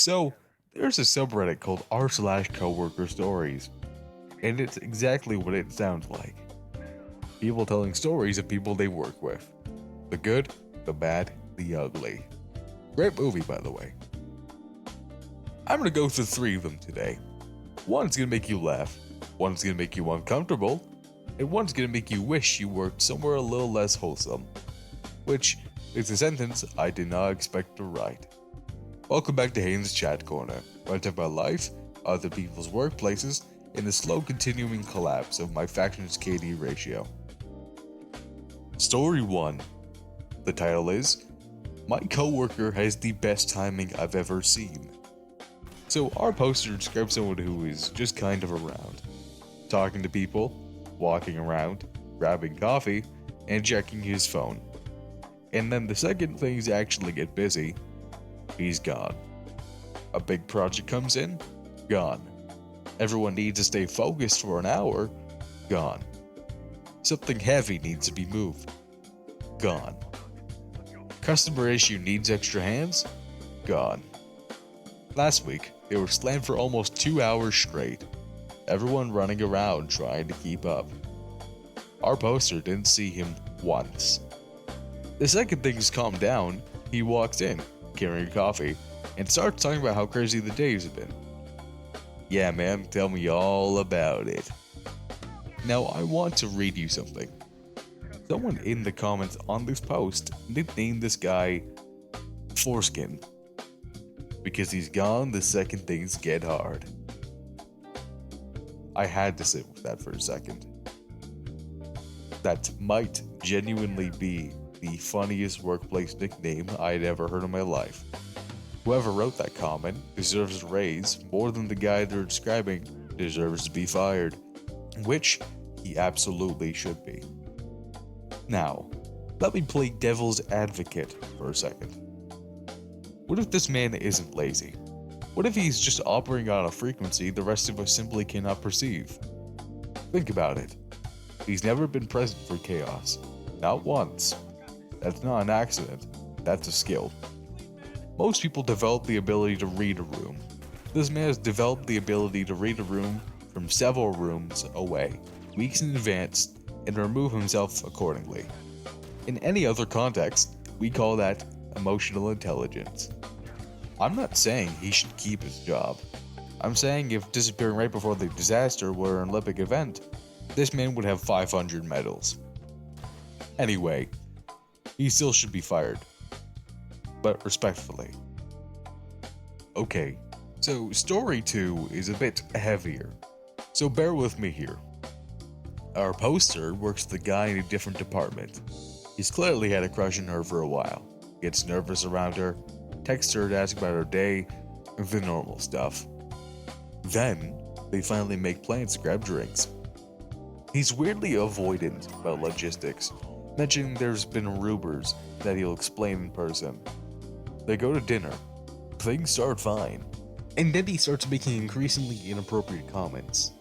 So, there's a subreddit called r/coworker stories, and it's exactly what it sounds like. People telling stories of people they work with. The good, the bad, the ugly. Great movie, by the way. I'm gonna go through three of them today. One's gonna make you laugh, one's gonna make you uncomfortable, and one's gonna make you wish you worked somewhere a little less wholesome. Which is a sentence I did not expect to write. Welcome back to Hayden's Chat Corner, where I talk about life, other people's workplaces, and the slow continuing collapse of my faction's KD ratio. Story 1. The title is, My Coworker Has the Best Timing I've Ever Seen. So our poster describes someone who is just kind of around. Talking to people, walking around, grabbing coffee, and checking his phone. And then the second things actually get busy, he's gone. A big project comes in, gone. Everyone needs to stay focused for an hour, gone. Something heavy needs to be moved, gone. Customer issue needs extra hands, gone. Last week, they were slammed for almost 2 hours straight. Everyone running around trying to keep up. Our poster didn't see him once. The second things calmed down, he walks in, carrying a coffee, and starts talking about how crazy the days have been. Yeah, man, tell me all about it. Now, I want to read you something. Someone in the comments on this post nicknamed this guy Foreskin, because he's gone the second things get hard. I had to sit with that for a second. That might genuinely be the funniest workplace nickname I'd ever heard in my life. Whoever wrote that comment deserves a raise more than the guy they're describing deserves to be fired, which he absolutely should be. Now, let me play devil's advocate for a second. What if this man isn't lazy? What if he's just operating on a frequency the rest of us simply cannot perceive? Think about it. He's never been present for chaos. Not once. That's not an accident. That's a skill. Most people develop the ability to read a room. This man has developed the ability to read a room from several rooms away, weeks in advance, and remove himself accordingly. In any other context, we call that emotional intelligence. I'm not saying he should keep his job. I'm saying if disappearing right before the disaster were an Olympic event, this man would have 500 medals. Anyway, he still should be fired. But respectfully. Okay, so story 2 is a bit heavier, so bear with me here. Our poster works with a guy in a different department. He's clearly had a crush on her for a while, gets nervous around her, texts her to ask about her day, the normal stuff. Then, they finally make plans to grab drinks. He's weirdly avoidant about logistics, mentioning there's been rumors that he'll explain in person. They go to dinner. Things start fine. And then he starts making increasingly inappropriate comments.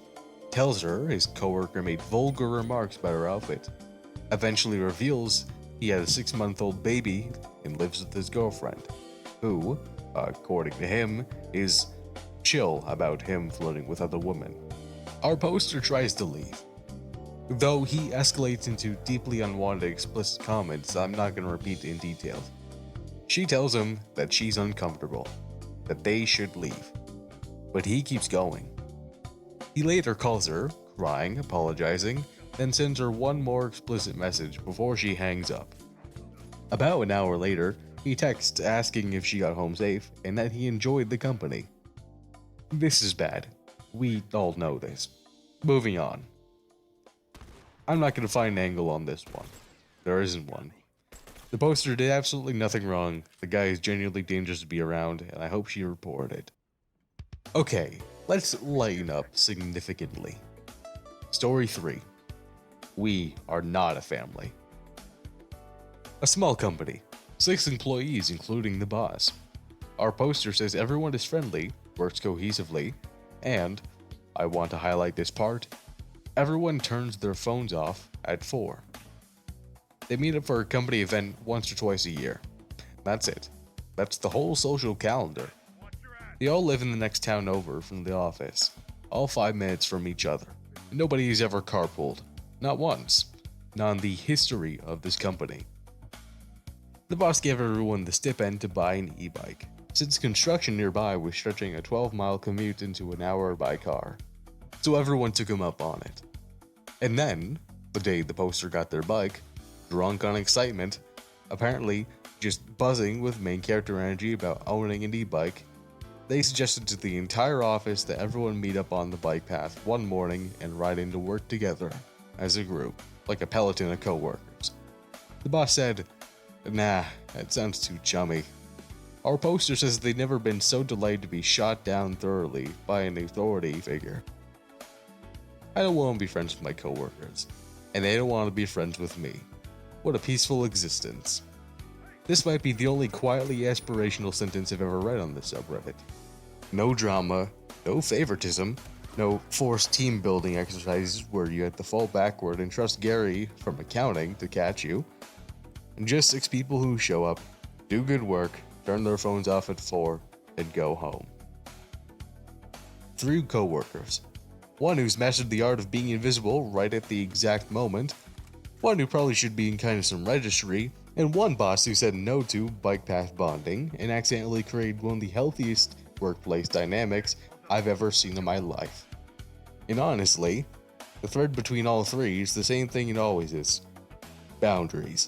Tells her his coworker made vulgar remarks about her outfit. Eventually reveals he had a 6-month-old baby and lives with his girlfriend, who, according to him, is chill about him flirting with other women. Our poster tries to leave, though he escalates into deeply unwanted explicit comments I'm not going to repeat in detail. She tells him that she's uncomfortable, that they should leave, but he keeps going. He later calls her, crying, apologizing, then sends her one more explicit message before she hangs up. About an hour later, he texts asking if she got home safe and that he enjoyed the company. This is bad. We all know this. Moving on. I'm not going to find an angle on this one. There isn't one. The poster did absolutely nothing wrong. The guy is genuinely dangerous to be around, and I hope she reported. Okay, let's lighten up significantly. Story 3. We are not a family. A small company. 6 employees, including the boss. Our poster says everyone is friendly, works cohesively, and, I want to highlight this part, everyone turns their phones off at 4. They meet up for a company event once or twice a year. That's it. That's the whole social calendar. They all live in the next town over from the office, all 5 minutes from each other. Nobody has ever carpooled, not once, not in the history of this company. The boss gave everyone the stipend to buy an e-bike, since construction nearby was stretching a 12-mile commute into an hour by car. So everyone took him up on it. And then, the day the poster got their bike, drunk on excitement, apparently just buzzing with main character energy about owning an e-bike, they suggested to the entire office that everyone meet up on the bike path one morning and ride into work together, as a group, like a peloton of coworkers. The boss said, "Nah, that sounds too chummy. Our poster says they've never been so delighted to be shot down thoroughly by an authority figure. I don't want to be friends with my coworkers, and they don't want to be friends with me. What a peaceful existence." This might be the only quietly aspirational sentence I've ever read on this subreddit. No drama, no favoritism, no forced team building exercises where you have to fall backward and trust Gary from accounting to catch you. Just 6 people who show up, do good work, turn their phones off at 4, and go home. 3 coworkers. 1 who's mastered the art of being invisible right at the exact moment. 1 who probably should be in kind of some registry. And 1 boss who said no to bike path bonding and accidentally created one of the healthiest workplace dynamics I've ever seen in my life. And honestly, the thread between all 3 is the same thing it always is. Boundaries.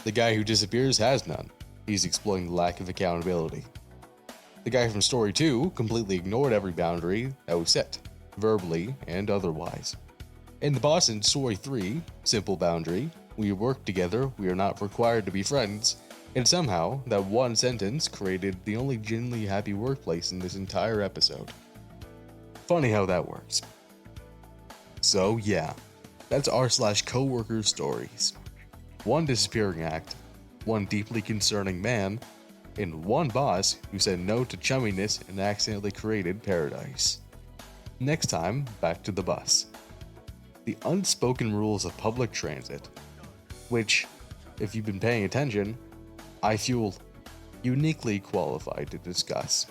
The guy who disappears has none. He's exploiting the lack of accountability. The guy from Story 2 completely ignored every boundary that was set, verbally and otherwise. And the boss in Story 3, simple boundary, we work together, we are not required to be friends, and somehow that one sentence created the only genuinely happy workplace in this entire episode. Funny how that works. So yeah, that's r/coworker stories. 1 disappearing act, 1 deeply concerning man, and 1 boss who said no to chumminess and accidentally created paradise. Next time, back to the bus. The unspoken rules of public transit, which, if you've been paying attention, I feel uniquely qualified to discuss.